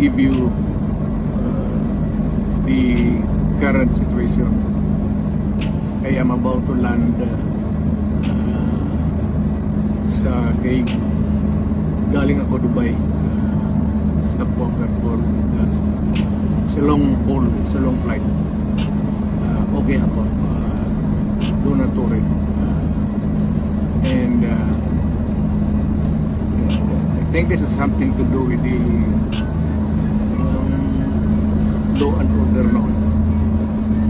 give you the current situation. I am about to land sa Hague. Galing ako Dubai. Stopover for it's a long haul, it's a long flight. Okay ako. Do not worry. And I think this is something to do with the law and order noon.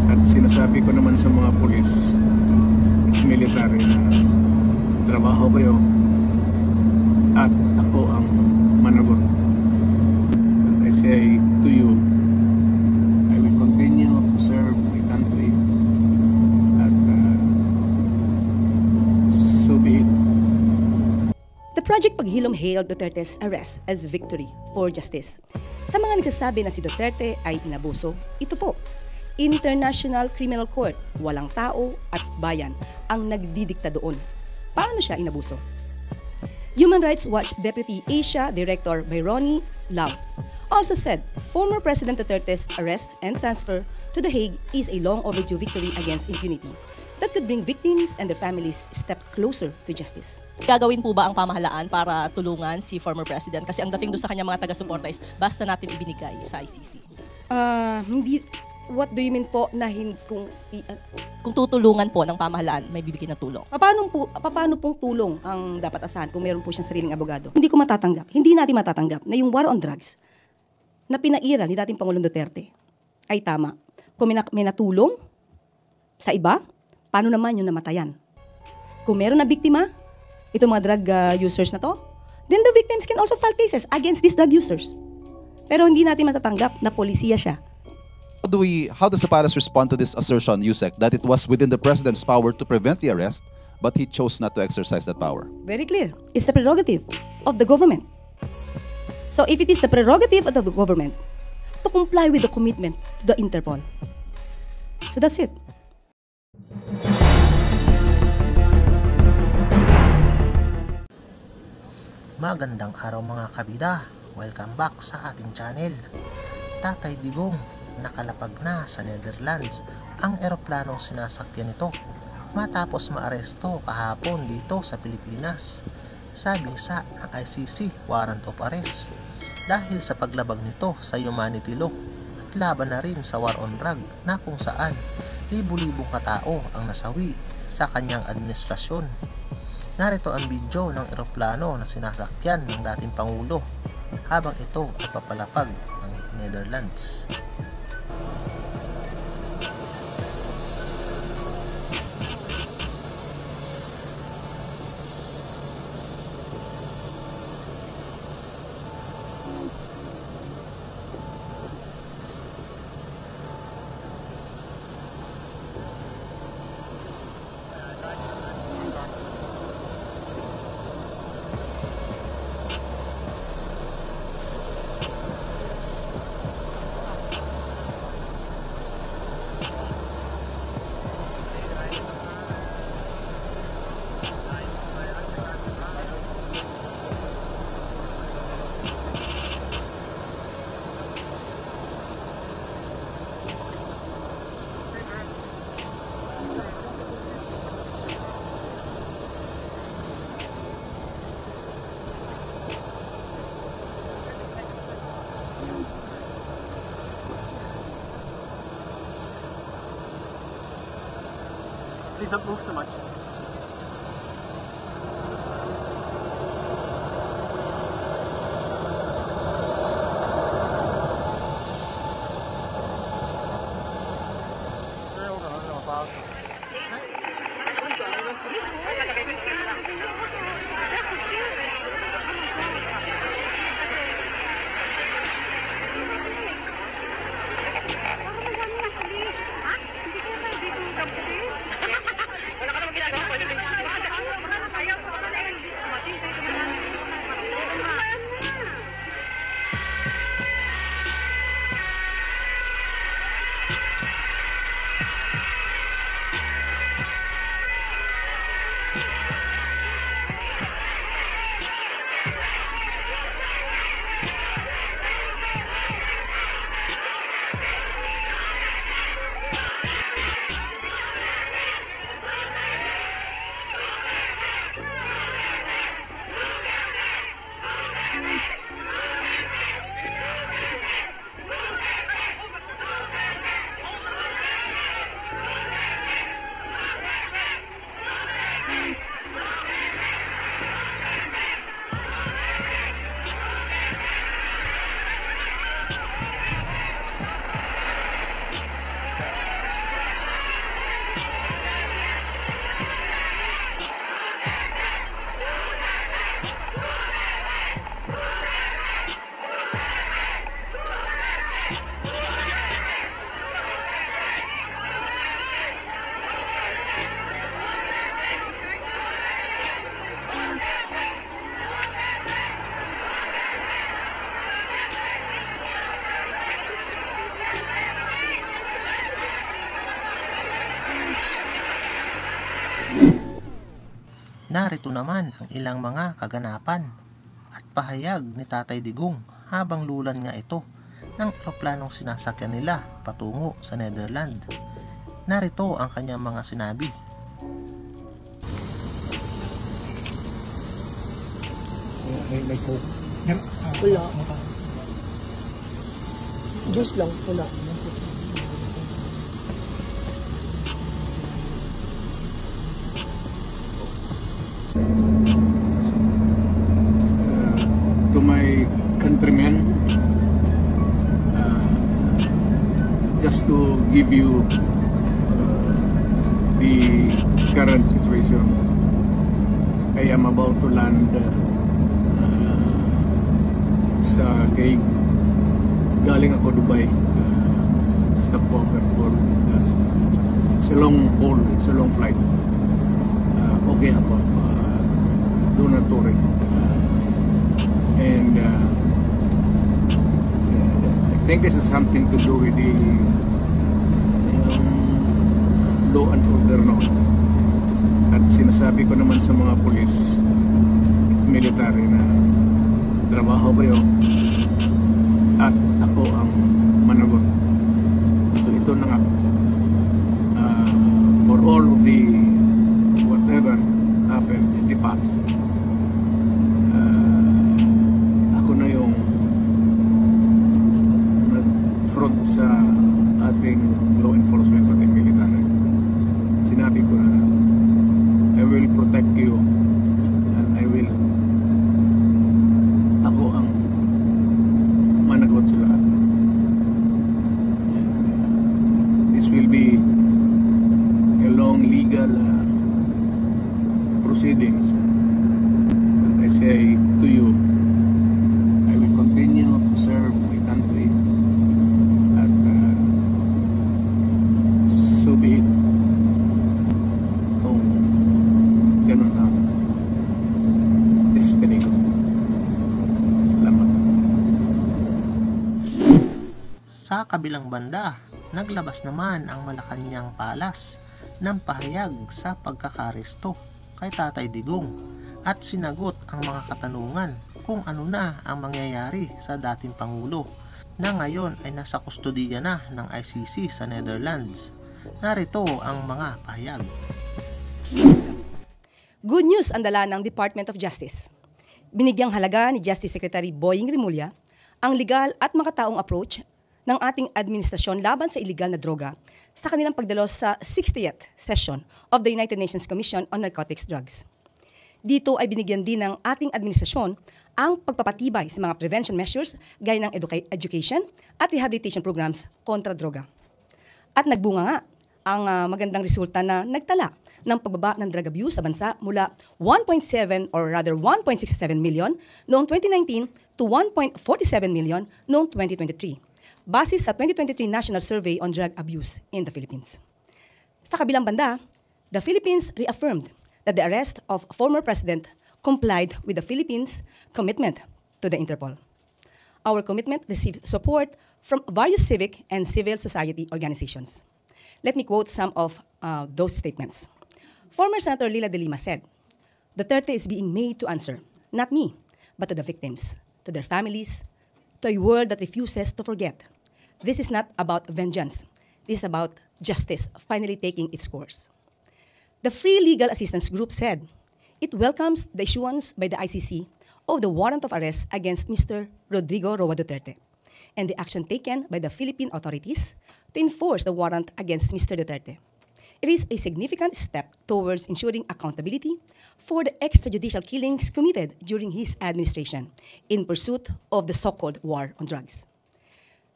At sinasabi ko naman sa mga pulis, military na trabaho kayo at ako ang managot. And I say to you, I will continue to serve my country at so be it. The Project Paghilom hailed Duterte's arrest as victory for justice. Sa mga nagsasabi na si Duterte ay inabuso, ito po, International Criminal Court, walang tao at bayan ang nagdidikta doon. Paano siya inabuso? Human Rights Watch Deputy Asia Director Byrony Lau also said former President Duterte's arrest and transfer to The Hague is a long overdue victory against impunity that could bring victims and their families a step closer to justice. Gagawin po ba ang pamahalaan para tulungan si former president? Kasi ang dating doon sa kanya mga taga-suporta is basta natin ibinigay sa ICC. Hindi. What do you mean po na Kung tutulungan po ng pamahalaan, may bibigyan ng tulong. Paano pong tulong ang dapat asahan kung meron po siyang sariling abogado? Hindi natin matatanggap na yung war on drugs na pinairal ni dating Pangulong Duterte ay tama. Kung may natulong sa iba, paano naman yung namatayan? Kung meron na biktima, itong mga drug users na to, then the victims can also file cases against these drug users. Pero hindi natin matatanggap na polisiya siya. How does Saparas respond to this assertion, Yusek, that it was within the president's power to prevent the arrest, but he chose not to exercise that power? Very clear. It's the prerogative of the government. So if it is the prerogative of the government to comply with the commitment to the Interpol, so that's it. Magandang araw mga kabida. Welcome back sa ating channel. Tatay Digong, nakalapag na sa Netherlands ang eroplanong sinasakyan nito matapos maaresto kahapon dito sa Pilipinas sa bisa ng ICC warrant of arrest dahil sa paglabag nito sa humanity law at laban na rin sa war on drug na kung saan libu-libong katao ang nasawi sa kanyang administrasyon. Narito ang video ng eroplano na sinasakyan ng dating Pangulo habang ito ay papalapag ng Netherlands. Please don't move too much. Narito naman ang ilang mga kaganapan at pahayag ni Tatay Digong habang lulan nga ito ng eroplanong sinasakyan nila patungo sa Netherlands. Narito ang kanyang mga sinabi. May coke. Wala. Juice lang, wala. To my countrymen, just to give you the current situation. I am about to land sa Hague. Galing ako Dubai. Stopover for it's a long haul, it's a long flight. Okay ako. Do not worry. And I think this is something to do with the law and order noon. At sinasabi ko naman sa mga pulis at military na trabaho kayo at ako ang managot. So ito na nga. For all of the whatever happened in the past, ako na yung nag-front sa ating law enforcement at military. Sinabi ko na I will protect you and ako ang managot sa lahat. This will be a long legal proceedings. But I say to you, I will continue to serve my country at so be it. Kung ganun ang destiny ko. Salamat. Sa kabilang banda, naglabas naman ang Malacanang Palace ng pahayag sa pagkakaresto kay Tatay Digong at sinagot ang mga katanungan kung ano na ang mangyayari sa dating Pangulo na ngayon ay nasa kustodiya na ng ICC sa Netherlands. Narito ang mga pahayag. Good news ang dala ng Department of Justice. Binigyang halaga ni Justice Secretary Boying Rimulya ang legal at makataong approach ng ating administrasyon laban sa illegal na droga sa kanilang pagdalo sa 60th session of the United Nations Commission on Narcotics Drugs. Dito ay binigyan din ng ating administrasyon ang pagpapatibay sa mga prevention measures gaya ng education at rehabilitation programs kontra droga. At nagbunga nga ang magandang resulta na nagtala ng pagbaba ng drug abuse sa bansa mula 1.7 or rather 1.67 million noong 2019 to 1.47 million noong 2023. Base sa 2023 National Survey on Drug Abuse in the Philippines. Sa kabilang banda, the Philippines reaffirmed that the arrest of former President complied with the Philippines' commitment to the Interpol. Our commitment received support from various civic and civil society organizations. Let me quote some of those statements. Former Senator Lila de Lima said, "Duterte is being made to answer, not me, but to the victims, to their families, to a world that refuses to forget. This is not about vengeance. This is about justice finally taking its course." The Free Legal Assistance Group said it welcomes the issuance by the ICC of the warrant of arrest against Mr. Rodrigo Roa Duterte and the action taken by the Philippine authorities to enforce the warrant against Mr. Duterte. It is a significant step towards ensuring accountability for the extrajudicial killings committed during his administration in pursuit of the so-called war on drugs.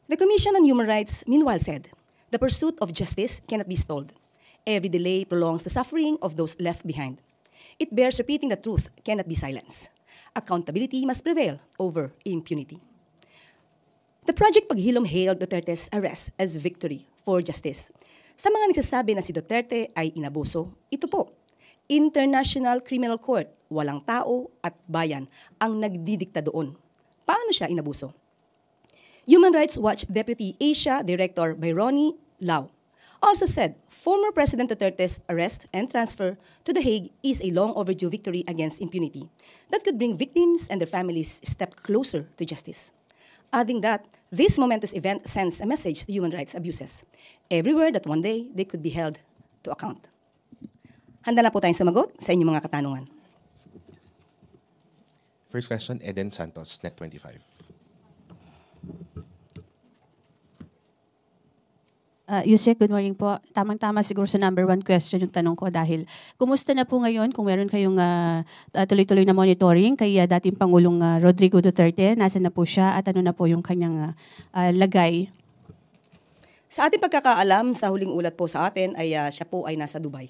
The Commission on Human Rights, meanwhile, said the pursuit of justice cannot be stalled. Every delay prolongs the suffering of those left behind. It bears repeating the truth cannot be silenced. Accountability must prevail over impunity. The Project Paghilom hailed Duterte's arrest as victory for justice. Sa mga nagsasabi na si Duterte ay inabuso, ito po, International Criminal Court, walang tao at bayan ang nagdidikta doon. Paano siya inabuso? Human Rights Watch Deputy Asia Director Byrony Lau also said former President Duterte's arrest and transfer to The Hague is a long overdue victory against impunity that could bring victims and their families a step closer to justice. Adding that, this momentous event sends a message to human rights abuses everywhere that one day they could be held to account. Handa na po tayong sumagot sa inyong mga katanungan. First question, Eden Santos, Net25. Yusek, good morning po. Tamang-tama siguro sa number one question yung tanong ko dahil kumusta na po ngayon kung meron kayong tuloy-tuloy na monitoring kay dating Pangulong Rodrigo Duterte, nasa na po siya at ano na po yung kanyang lagay? Sa ating pagkakaalam, sa huling ulat po sa atin ay siya po ay nasa Dubai.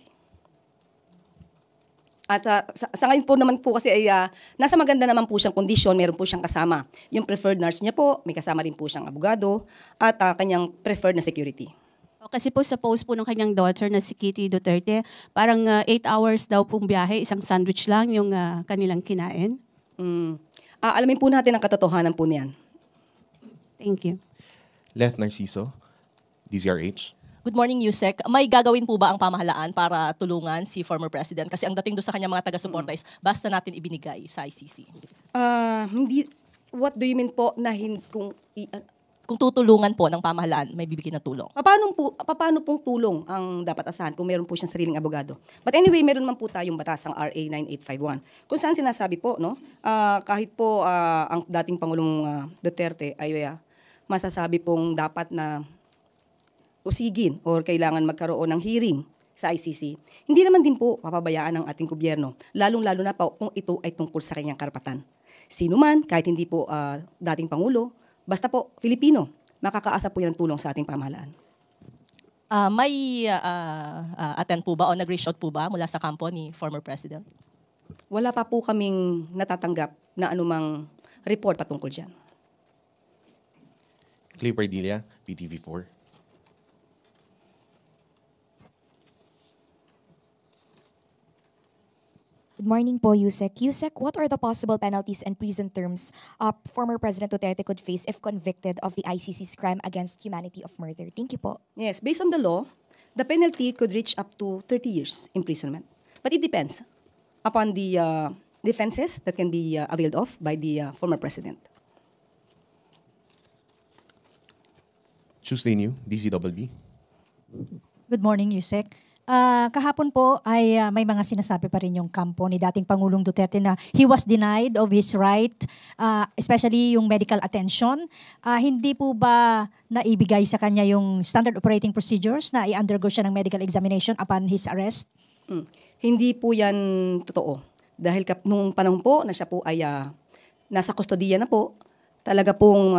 At sa ngayon po naman po kasi ay nasa maganda naman po siyang kondisyon, meron po siyang kasama. Yung preferred nurse niya po, may kasama rin po siyang abogado at kanyang preferred na security. Kasi po sa post po ng kanyang daughter na si Kitty Duterte, parang 8 hours daw pong biyahe, isang sandwich lang yung kanilang kinain. Alamin po natin ang katotohanan po niyan. Thank you. Leth Narciso, DZRH. Good morning, Yusek. May gagawin po ba ang pamahalaan para tulungan si former president? Kasi ang dating doon sa kanyang mga taga-suporta is basta natin ibinigay sa ICC. Hindi, what do you mean po na Kung tutulungan po ng pamahalaan, may bibigyan ng tulong. Paano pong tulong ang dapat asahan kung meron po siyang sariling abogado? But anyway, meron man po tayong batas, ang RA 9851. Kung saan sinasabi po, no, kahit po ang dating Pangulong Duterte ay masasabi pong dapat na usigin or kailangan magkaroon ng hearing sa ICC, hindi naman din po papabayaan ng ating gobyerno, lalong-lalo na po kung ito ay tungkol sa kanyang karapatan. Sino man, kahit hindi po dating Pangulo, basta po Filipino, makakaasa po yan ng tulong sa ating pamahalaan. May attend po ba o nag-reach out po ba mula sa kampo ni former president? Wala pa po kaming natatanggap na anumang report patungkol dyan. Clay Pardilla, PTV4. Good morning po, Yusek. Yusek, what are the possible penalties and prison terms former President Duterte could face if convicted of the ICC's crime against humanity of murder? Thank you po. Yes, based on the law, the penalty could reach up to 30 years imprisonment. But it depends upon the defenses that can be availed of by the former president. Tuesday New, DZWB. Good morning, Yusek. Kahapon po ay may mga sinasabi pa rin yung kampo ni dating Pangulong Duterte na he was denied of his right, especially yung medical attention. Hindi po ba naibigay sa kanya yung standard operating procedures na i-undergo siya ng medical examination upon his arrest? Hindi po yan totoo. Dahil nung panahon po na siya po ay nasa kustodiya na po, talaga pong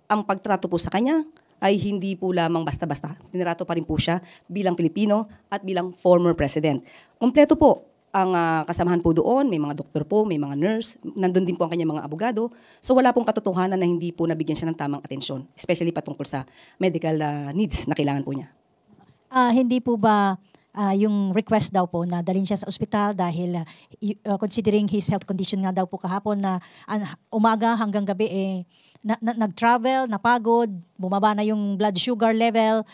ang pagtrato po sa kanya ay hindi po lamang basta-basta. Tinrato pa rin po siya bilang Pilipino at bilang former president. Kompleto po ang kasamahan po doon. May mga doktor po, may mga nurse. Nandun din po ang kanyang mga abogado. So wala pong katotohanan na hindi po nabigyan siya ng tamang atensyon, especially patungkol sa medical needs na kailangan po niya. Hindi po ba yung request daw po na dalhin siya sa ospital dahil considering his health condition nga daw po kahapon na umaga hanggang gabi nag-travel, napagod, bumaba na yung blood sugar level,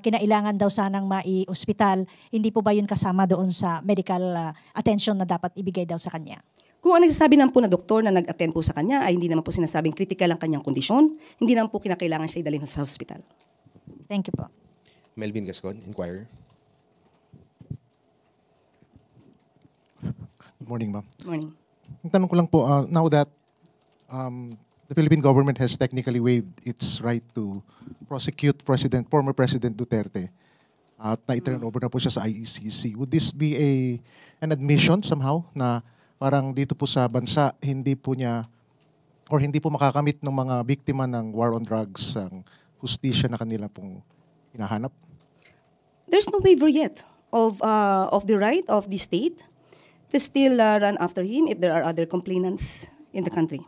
kinailangan daw sanang mai-ospital. Hindi po ba yun kasama doon sa medical attention na dapat ibigay daw sa kanya? Kung ang nagsasabi naman po na doktor na nag-attend po sa kanya ay hindi naman po sinasabing critical ang kanyang kondisyon, hindi naman po kinakailangan siya idalhin sa ospital. Thank you po. Melvin Gascon, Inquirer. Good morning, ma'am. Morning. Ang tanong ko lang po, now that the Philippine government has technically waived its right to prosecute former President Duterte at na-turn over na po siya sa ICC, would this be an admission somehow na parang dito po sa bansa hindi po niya or hindi po makakamit ng mga biktima ng war on drugs ang hustisya na kanila pong hinahanap? There's no waiver yet of the right of the state to still run after him if there are other complainants in the country.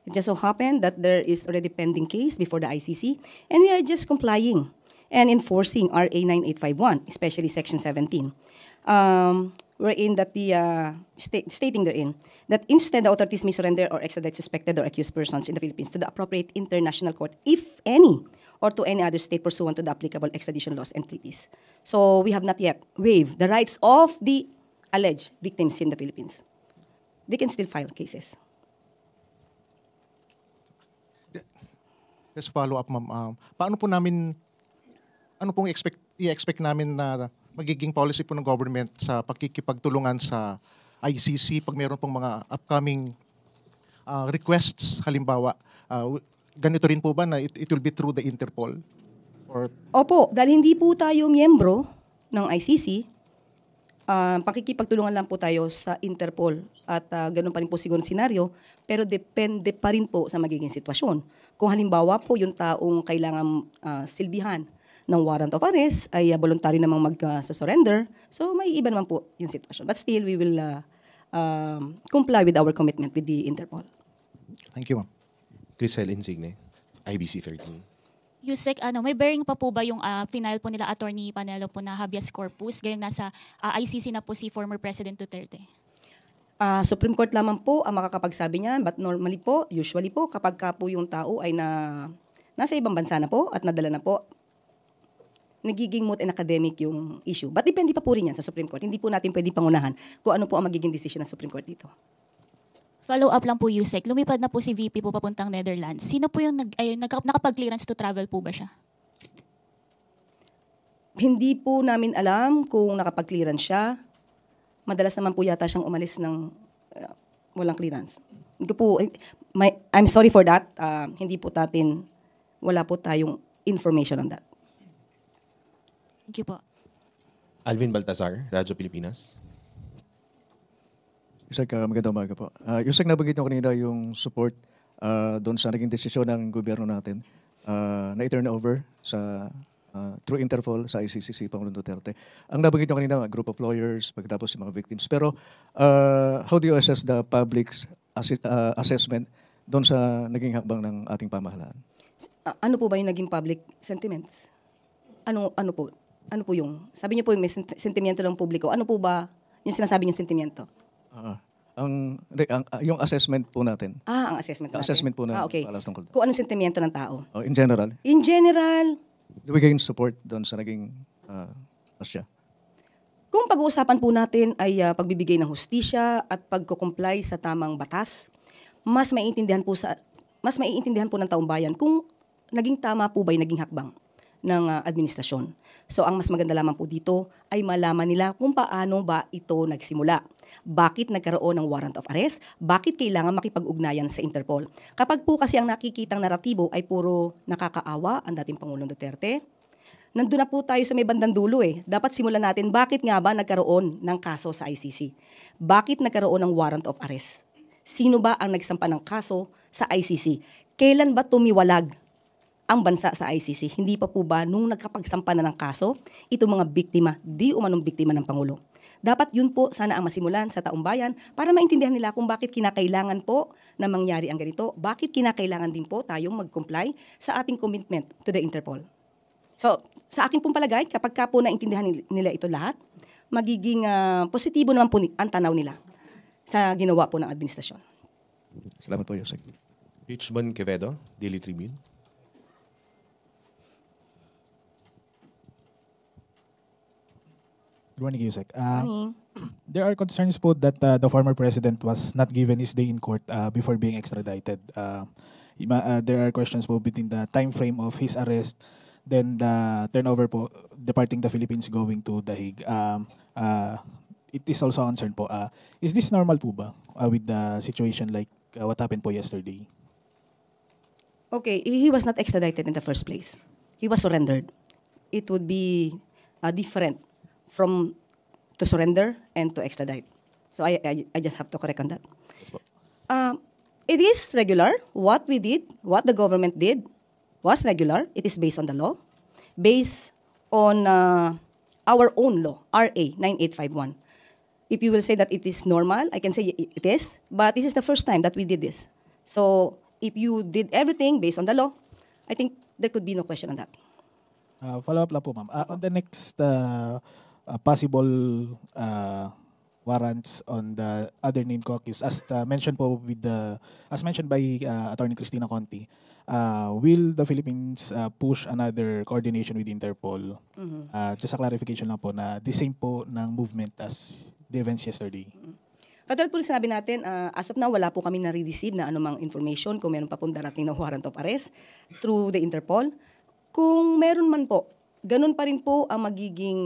It just so happened that there is already pending case before the ICC, and we are just complying and enforcing RA 9851, especially Section 17, wherein that the stating therein that instead the authorities may surrender or extradite suspected or accused persons in the Philippines to the appropriate international court if any or to any other state pursuant to the applicable extradition laws and treaties. So we have not yet waived the rights of the alleged victims in the Philippines. They can still file cases. Just follow up, ma'am. Paano po namin, ano pong i-expect namin na magiging policy po ng government sa pakikipagtulungan sa ICC pag mayroon pong mga upcoming requests, halimbawa, ganito rin po ba na it will be through the Interpol? Or Opo, dahil hindi po tayo miyembro ng ICC, pakikipagtulungan lang po tayo sa Interpol at ganun pa rin po siguro senaryo, pero depende pa rin po sa magiging sitwasyon. Kung halimbawa po yung taong kailangan silbihan ng warrant of arrest ay voluntary namang mag-surrender, so may iba naman po yung sitwasyon. But still, we will comply with our commitment with the Interpol. thank you, ma'am. Crisel Insigne, IBC 13. Yusek, may bearing pa po ba yung final po nila Attorney Panelo po na habeas corpus, gayong nasa ICC na po si former President Duterte? Supreme Court lamang po ang makakapagsabi niyan, but normally po, usually po, kapag ka po yung tao ay nasa ibang bansa na po at nadala na po, nagiging moot and academic yung issue. But depende pa po rin yan sa Supreme Court. Hindi po natin pwedeng pangunahan kung ano po ang magiging decision ng Supreme Court dito. Follow up lang po, Yusek. Lumipad na po si VP po papuntang Netherlands. Sino po yung nakapag-clearance to travel po ba siya? Hindi po namin alam kung nakapag-clearance siya. Madalas naman po yata siyang umalis ng walang clearance. Hindi po, I'm sorry for that. Hindi po natin, wala po tayong information on that. Thank you po. Alvin Baltazar, Radyo Pilipinas. Yusek, magandang umaga po. Yusek, nabanggit nyo kanina yung support doon sa naging desisyon ng gobyerno natin na i-turn over sa through Interpol sa ICC si Pangulong Duterte. Ang nabanggit nyo kanina, group of lawyers, pagkatapos yung mga victims. Pero how do you assess the public's assessment doon sa naging hakbang ng ating pamahalaan? Ano po ba yung naging public sentiments? Ano po? Ano po yung, sabi niyo po yung may sentimiento ng publiko. Ano po ba yung sinasabi niyong sentimiento? Yung assessment po natin. Ang assessment natin. Assessment po natin. Okay. Kung anong sentimiento ng tao? In general? In general, do we gain support doon sa naging asya? kung pag-uusapan po natin ay pagbibigay ng hustisya at pagko-comply sa tamang batas, mas maiintindihan po ng taong bayan kung naging tama po ba yung naging hakbang ng administrasyon. So ang mas maganda lamang po dito ay malaman nila kung paano ba ito nagsimula. Bakit nagkaroon ng warrant of arrest? Bakit kailangan makipag-ugnayan sa Interpol? Kapag po kasi ang nakikitang naratibo ay puro nakakaawa ang dating Pangulong Duterte, nandun na po tayo sa may bandang dulo eh. Dapat simulan natin bakit nga ba nagkaroon ng kaso sa ICC? Bakit nagkaroon ng warrant of arrest? Sino ba ang nagsampa ng kaso sa ICC? Kailan ba tumiwalag ang bansa sa ICC? Hindi pa po ba nung nagkapagsampa na ng kaso, itong mga biktima, di umanong biktima ng Pangulo? Dapat yun po sana ang masimulan sa taong bayan para maintindihan nila kung bakit kinakailangan po na mangyari ang ganito, bakit kinakailangan din po tayong mag-comply sa ating commitment to the Interpol. So, sa akin pong palagay, kapag ka po naintindihan nila ito lahat, magiging positibo naman po ang tanaw nila sa ginawa po ng administrasyon. Salamat po, Yusek. Richmond Quevedo, Daily Tribune. Good morning, Yusek. There are concerns po that the former president was not given his day in court before being extradited. There are questions po between the time frame of his arrest, then the turnover po, departing the Philippines going to The Hague. It is also a concern po. Is this normal po ba with the situation like what happened po yesterday? Okay, he was not extradited in the first place. He was surrendered. It would be different from to surrender and to extradite. So I just have to correct on that. It is regular. What we did, what the government did was regular. It is based on the law, based on our own law, RA 9851. If you will say that it is normal, I can say it is, but this is the first time that we did this. So if you did everything based on the law, I think there could be no question on that. Follow-up lang po, ma'am. On the next possible warrants on the other named co-accused, as mentioned po as mentioned by Attorney Cristina Conti, will the Philippines push another coordination with Interpol? Just a clarification lang po na the same po ng movement as the events yesterday. Katulad po sinabi natin, as of now, wala po kami nare-receive na anumang information kung meron pa pong darating na warrant of arrest through the Interpol. Kung meron man po, ganun pa rin po ang magiging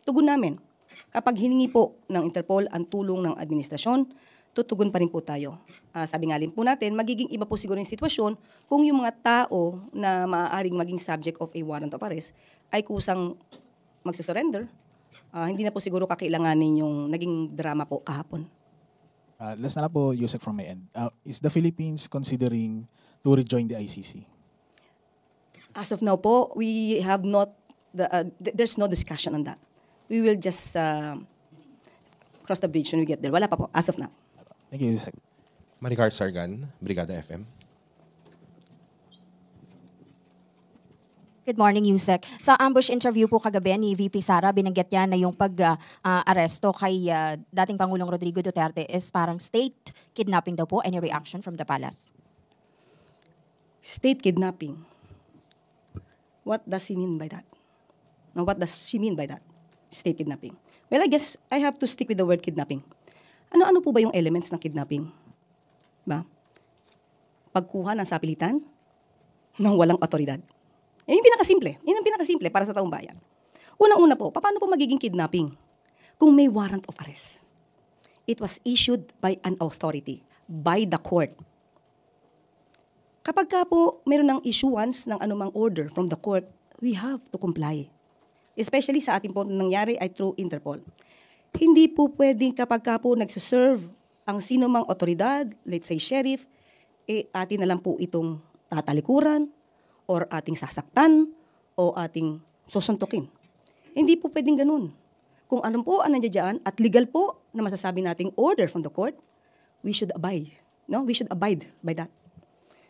tugon namin. Kapag hiningi po ng Interpol ang tulong ng administrasyon, tutugon pa rin po tayo. Sabi nga rin po natin, magiging iba po siguro yung sitwasyon kung yung mga tao na maaaring maging subject of a warrant of arrest ay kusang magsusurrender. Hindi na po siguro kakailanganin yung naging drama po kahapon. Last na po, Yusek, from my end. Is the Philippines considering to rejoin the ICC? As of now po, we have not, there's no discussion on that. We will just cross the bridge when we get there. Wala pa po, as of now. Thank you, Yusek. Maricar Sargan, Brigada FM. Good morning, Yusek. Sa ambush interview po kagabi ni VP Sara, binanggit niya na yung pag-aresto kay dating Pangulong Rodrigo Duterte is parang state kidnapping daw po. Any reaction from the palace? State kidnapping. What does he mean by that? Now, what does she mean by that? State kidnapping. Well, I guess I have to stick with the word kidnapping. Ano-ano po ba yung elements ng kidnapping? Ba? Pagkuha ng sapilitan ng walang otoridad. Yan yung pinakasimple. Yan yung pinakasimple para sa taong bayan. Unang-una po, paano po magiging kidnapping? Kung may warrant of arrest. It was issued by an authority, by the court. Kapag ka po meron ng issuance ng anumang order from the court, we have to comply. Especially sa ating po nangyari ay through Interpol. Hindi po pwedeng kapag ka po nagsuserve ang sino mang otoridad, let's say sheriff, atin na lang po itong tatalikuran or ating sasaktan o ating susuntukin. Hindi po pwedeng ganun. Kung ano po ang nandiyan at legal po na masasabi nating order from the court, we should abide. No? We should abide by that.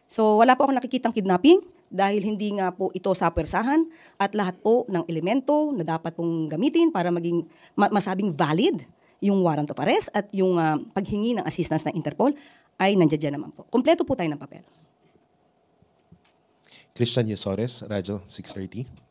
So wala po akong nakikitang kidnapping dahil hindi nga po ito sa pwersahan at lahat po ng elemento na dapat pong gamitin para maging masabing valid yung warrant of arrest at yung paghingi ng assistance ng Interpol ay nandiyan naman po. Kompleto po tayo ng papel. Christian Yesores, Radyo 630.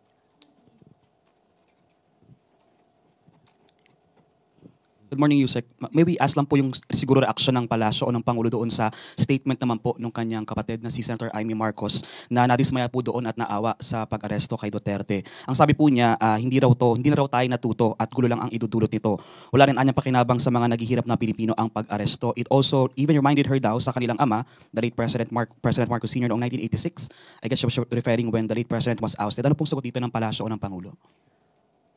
Good morning, Yusek. Maybe ask lang po yung siguro reaksyon ng palasyo o ng Pangulo doon sa statement naman po ng kanyang kapatid na si Senator Amy Marcos na nadismaya po doon at naawa sa pag-aresto kay Duterte. Ang sabi po niya, hindi na raw tayo natuto at gulo lang ang idudulot nito. Wala rin anyang pakinabang sa mga naghihirap na Pilipino ang pag-aresto. It also even reminded her daw sa kanilang ama, the late President Marcos Sr. noong 1986. I guess she was referring when the late President was ousted. Ano pong sagot dito ng palasyo o ng Pangulo?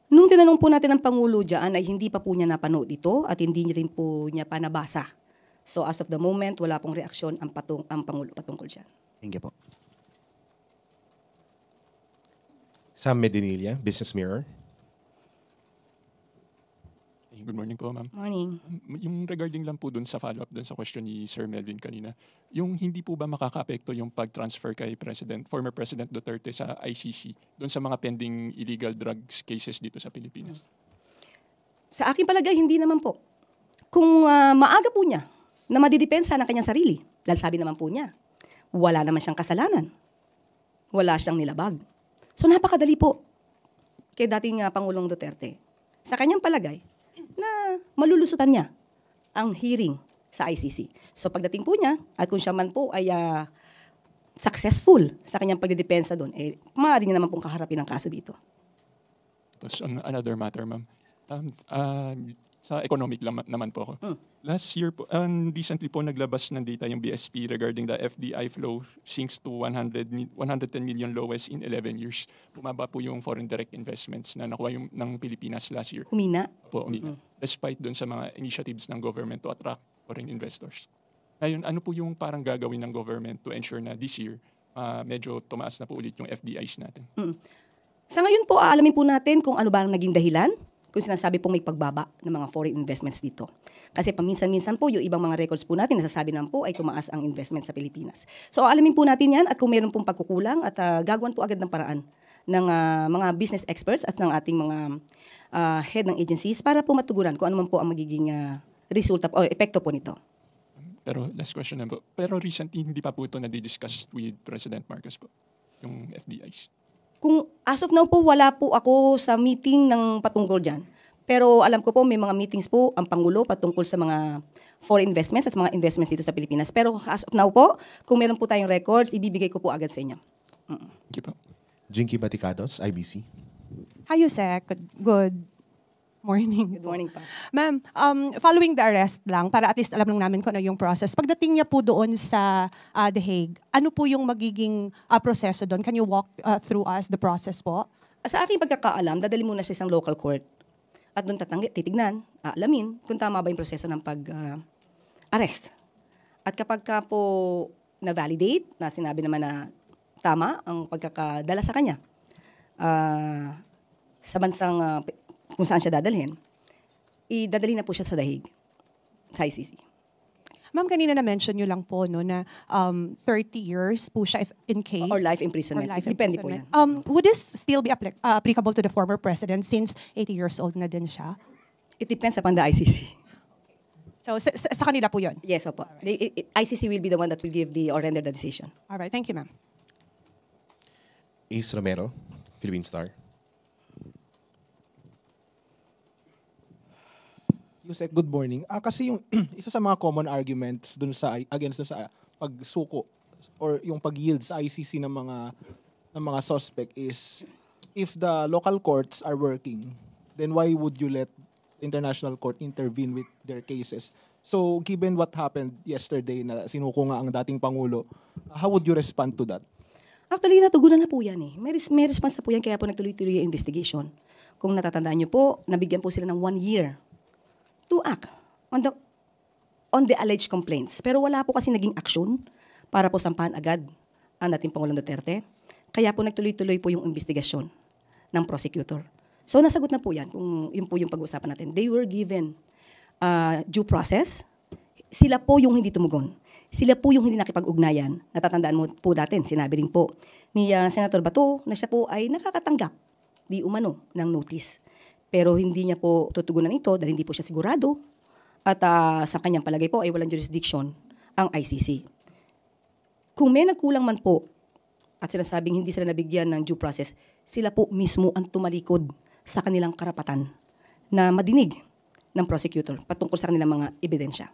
Nung tinanong po natin ng Pangulo dyan ay hindi pa po niya napanood ito at hindi rin po niya pa nabasa. So as of the moment, wala pong reaksyon ang Pangulo patungkol dyan. Thank you po. Sam Medinilla, Business Mirror. Good morning po, ma'am. Morning. Yung regarding lang po dun sa follow-up dun sa question ni Sir Melvin kanina, yung hindi po ba makaka-apekto yung pag-transfer kay former President Duterte sa ICC dun sa mga pending illegal drugs cases dito sa Pilipinas? Sa aking palagay, hindi naman po. Kung maaga po niya na madidepensa ng kanyang sarili, dahil sabi naman po niya, wala naman siyang kasalanan. Wala siyang nilabag. So napakadali po kay dating Pangulong Duterte. Sa kanyang palagay, na malulusutan niya ang hearing sa ICC. So pagdating po niya, at kung siya man po ay successful sa kanyang pagdidepensa doon, maaari niya naman pong kaharapin ang kaso dito. Tapos on another matter, ma'am. Sa economic naman po ako. Last year po, recently po naglabas ng data yung BSP regarding the FDI flow sinks to 110 million lowest in 11 years. Bumaba po yung foreign direct investments na nakuha yung ng Pilipinas last year. Humina? Po, humina. Despite dun sa mga initiatives ng government to attract foreign investors. Ngayon, ano po yung parang gagawin ng government to ensure na this year, medyo tumaas na po ulit yung FDIs natin? Sa ngayon po, aalamin po natin kung ano ba ang naging dahilan kung sinasabi pong may pagbaba ng mga foreign investments dito. Kasi paminsan-minsan po, yung ibang mga records po natin, nasasabi naman po ay tumaas ang investment sa Pilipinas. So alamin po natin yan at kung meron pong pagkukulang at gagawan po agad ng paraan ng mga business experts at ng ating mga head ng agencies para po matugunan kung ano man po ang magiging resulta o epekto po nito. Pero last question na po. Pero recently, hindi pa po ito na-discuss with President Marcos po, yung FDIs. Kung as of now po, wala po ako sa meeting ng patungkol dyan. Pero alam ko po, may mga meetings po ang Pangulo patungkol sa mga foreign investments at mga investments dito sa Pilipinas. Pero as of now po, kung meron po tayong records, ibibigay ko po agad sa inyo. Thank you po. Jinky Baticados, IBC. Hi, Yusek. Good morning. Good morning pa. Ma'am, following the arrest lang, para at least alam lang namin kung ano yung process. Pagdating niya po doon sa The Hague, ano po yung magiging proseso doon? Can you walk through us the process po? Sa aking pagkakaalam, dadali muna sa isang local court. At doon titignan, alamin kung tama ba yung proseso ng pag-arrest. At kapag ka po na-validate, na sinabi naman na tama ang pagkakadala sa kanya, sa bansang kung saan siya dadalhin, idadali na po siya sa The Hague, sa ICC. Ma'am, kanina na-mention nyo lang po no, na 30 years po siya in case. Or life imprisonment. Depende po yan. Would this still be applicable to the former president since 80 years old na din siya? It depends upon the ICC. So, sa kanila po yun? Yes, opo. ICC will be the one that will give or render the decision. All right, thank you, ma'am. Ace Romero, Philippine Star. Yusek, good morning. Kasi yung isa sa mga common arguments dun sa against dun sa pagsuko or yung pag-yield sa ICC ng mga suspect is if the local courts are working, then why would you let international court intervene with their cases? So given what happened yesterday na sinuko nga ang dating Pangulo, how would you respond to that? Actually, natugunan na po yan eh. May response na po yan, kaya po nagtuloy-tuloy yung investigation. Kung natatandaan nyo po, nabigyan po sila ng 1 year to act on the alleged complaints. Pero wala po kasi naging aksyon para po sampahan agad ang dating Pangulong Duterte. Kaya po nagtuloy-tuloy po yung investigasyon ng prosecutor. So nasagot na po yan, kung yun po yung pag-uusapan natin. They were given due process. Sila po yung hindi tumugon. Sila po yung hindi nakipag-ugnayan. Natatandaan mo po natin, sinabi rin po ni Senator Bato na siya po ay nakakatanggap di umano ng notice. Pero hindi niya po tutugunan ito dahil hindi po siya sigurado at sa kanyang palagay po ay walang jurisdiction ang ICC. Kung may nagkulang man po at sinasabing hindi sila nabigyan ng due process, sila po mismo ang tumalikod sa kanilang karapatan na madinig ng prosecutor patungkol sa kanilang mga ebidensya.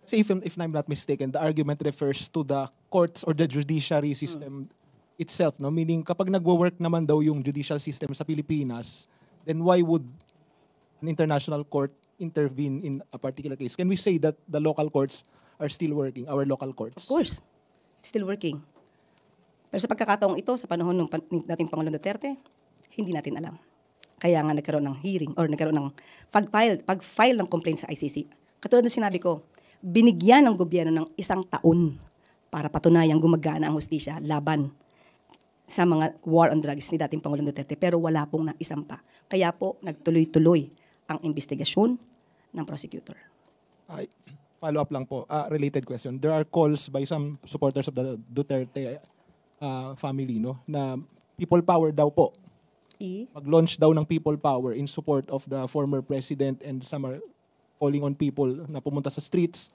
So if I'm not mistaken, the argument refers to the courts or the judiciary system itself, no? Meaning kapag nagwo-work naman daw yung judicial system sa Pilipinas, then why would an international court intervene in a particular case? Can we say that the local courts are still working, our local courts? Of course, it's still working. Pero sa pagkakataong ito, sa panahon ng dating Pangulong Duterte, hindi natin alam. Kaya nga nagkaroon ng hearing or nagkaroon ng pag-file ng complaint sa ICC. Katulad ng sinabi ko, binigyan ng gobyerno ng 1 taon para patunayang gumagana ang hustisya laban sa mga war on drugs ni dating Pangulong Duterte, pero wala pong naisampa. Kaya po, nagtuloy-tuloy ang investigasyon ng prosecutor. Follow-up lang po, related question. There are calls by some supporters of the Duterte family, no, na people power daw po. Mag-launch daw ng people power in support of the former president, and some are calling on people na pumunta sa streets.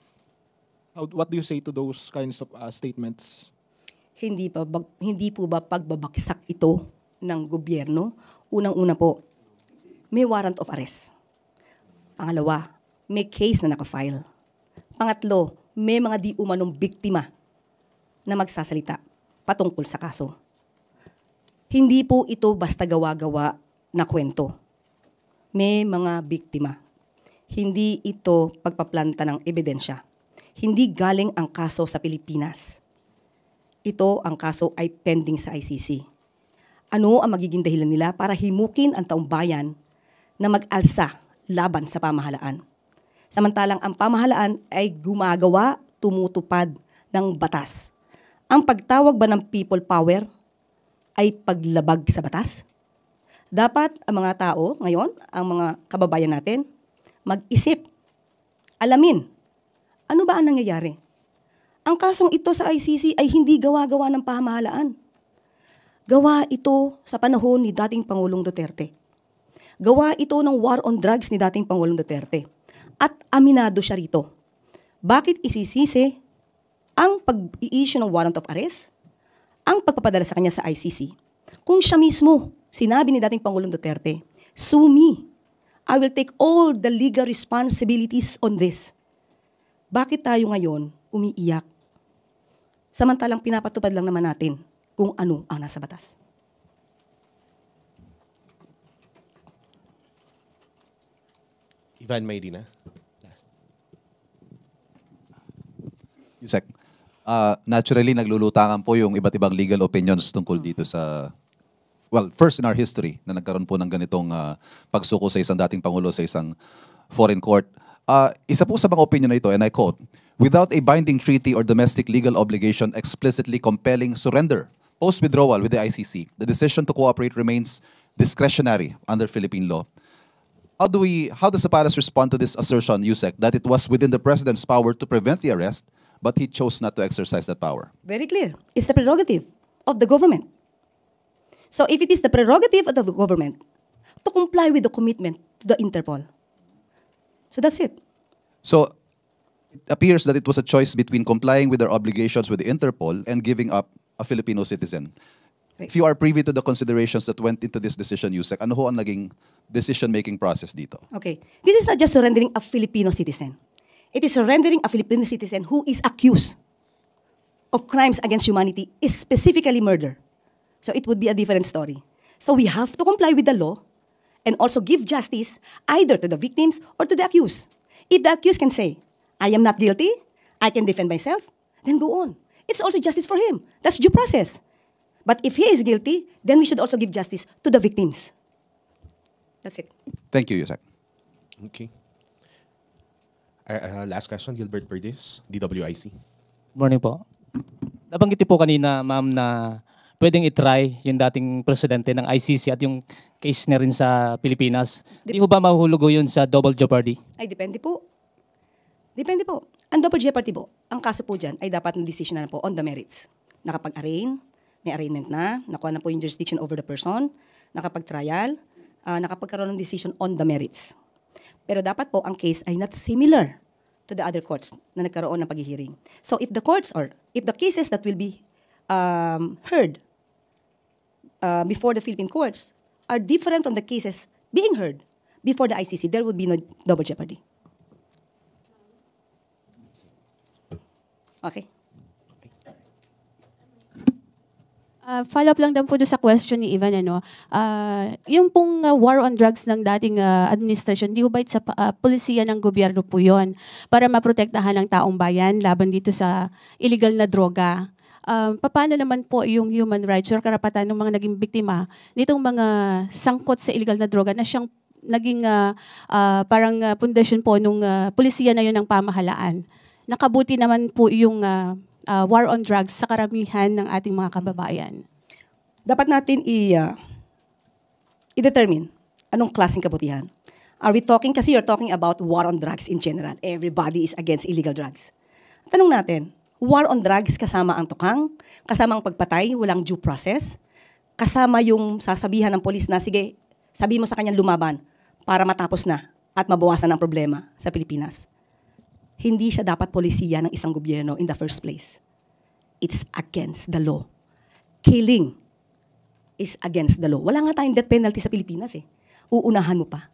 What do you say to those kinds of statements? Hindi po ba pagbabaksak ito ng gobyerno? Unang-una po, may warrant of arrest. Pangalawa, may case na nakafile. Pangatlo, may mga di umanong biktima na magsasalita patungkol sa kaso. Hindi po ito basta gawa-gawa na kwento. May mga biktima. Hindi ito pagpaplanta ng ebidensya. Hindi galing ang kaso sa Pilipinas. Ito, ang kaso ay pending sa ICC. Ano ang magiging dahilan nila para himukin ang taong bayan na mag-alsa laban sa pamahalaan? Samantalang ang pamahalaan ay gumagawa, tumutupad ng batas. Ang pagtawag ba ng people power ay paglabag sa batas? Dapat ang mga tao ngayon, ang mga kababayan natin, mag-isip, alamin, ano ba ang nangyayari? Ang kasong ito sa ICC ay hindi gawa-gawa ng pamahalaan. Gawa ito sa panahon ni dating Pangulong Duterte. Gawa ito ng war on drugs ni dating Pangulong Duterte. At aminado siya rito. Bakit isisisi ang pag-i-issue ng warrant of arrest, ang pagpapadala sa kanya sa ICC, kung siya mismo, sinabi ni dating Pangulong Duterte, sue me. I will take all the legal responsibilities on this. Bakit tayo ngayon umiiyak? Samantalang pinapatupad lang naman natin kung ano ang nasa batas. Ivan Mayrina. Yusek, naturally naglulutangan po yung iba't ibang legal opinions tungkol dito sa, well, first in our history na nagkaroon po ng ganitong pagsuko sa isang dating Pangulo sa isang foreign court. Isa po sa mga opinion na ito, and I quote, without a binding treaty or domestic legal obligation explicitly compelling surrender, post-withdrawal with the ICC, the decision to cooperate remains discretionary under Philippine law. How does the palace respond to this assertion, Yusek, that it was within the president's power to prevent the arrest, but he chose not to exercise that power? Very clear. It's the prerogative of the government. So if it is the prerogative of the government to comply with the commitment to the Interpol, so that's it. So it appears that it was a choice between complying with their obligations with the Interpol and giving up a Filipino citizen. If you are privy to the considerations that went into this decision, Yusek, ano ho ang naging decision-making process dito? Okay. This is not just surrendering a Filipino citizen. It is surrendering a Filipino citizen who is accused of crimes against humanity, specifically murder. So it would be a different story. So we have to comply with the law and also give justice either to the victims or to the accused. If the accused can say, I am not guilty, I can defend myself, then go on. It's also justice for him. That's due process. But if he is guilty, then we should also give justice to the victims. That's it. Thank you, Yusek. Okay. Last question, Gilbert Perdiz, DWIC. Morning po. Nabanggit po kanina, ma'am, na pwedeng itry yung dating presidente ng ICC at yung case na rin sa Pilipinas. Di ho ba mahuhulugo yun sa double jeopardy? Ay, depende po. Depende po. Ang double jeopardy po, ang kaso po dyan ay dapat na decision na po on the merits. Nakapag-arraign, may arraignment na, nakuha na po yung jurisdiction over the person, nakapag-trial, nakapagkaroon ng decision on the merits. Pero dapat po ang case ay not similar to the other courts na nagkaroon ng paghihiring. So if the courts or if the cases that will be heard before the Philippine courts are different from the cases being heard before the ICC, there would be no double jeopardy. Okay. Follow up lang din po doon sa question ni Ivan, yung pong war on drugs ng dating administration, di ba sa polisiya ng gobyerno po yun para maprotektahan ng taong bayan laban dito sa illegal na droga. Paano naman po yung human rights or karapatan ng mga naging biktima nitong mga sangkot sa illegal na droga na siyang naging parang pundasyon po nung polisiya na yun ng pamahalaan? Nakabuti naman po yung war on drugs sa karamihan ng ating mga kababayan. Dapat natin i-determine anong klaseng kabutihan. Are we talking, kasi you're talking about war on drugs in general. Everybody is against illegal drugs. Tanong natin, war on drugs kasama ang tukang, kasama ang pagpatay, walang due process, kasama yung sasabihan ng polis na, sige, sabi mo sa kanyang lumaban para matapos na at mabawasan ang problema sa Pilipinas. Hindi siya dapat polisiya ng isang gobyerno in the first place. It's against the law. Killing is against the law. Wala nga tayong death penalty sa Pilipinas eh. Uunahan mo pa.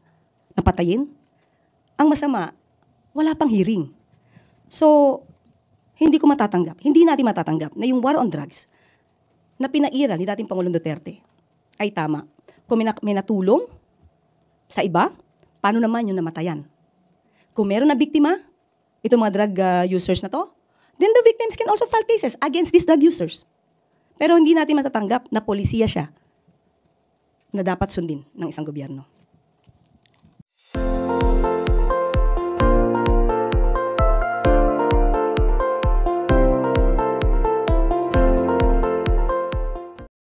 Napatayin? Ang masama, wala pang hearing. So, hindi natin matatanggap na yung war on drugs na pinairal ni dating Pangulong Duterte ay tama. Kung may natulong sa iba, paano naman yung namatayan? Kung meron na biktima, itong mga drug users na to, then the victims can also file cases against these drug users. Pero hindi natin matatanggap na polisiya siya na dapat sundin ng isang gobyerno.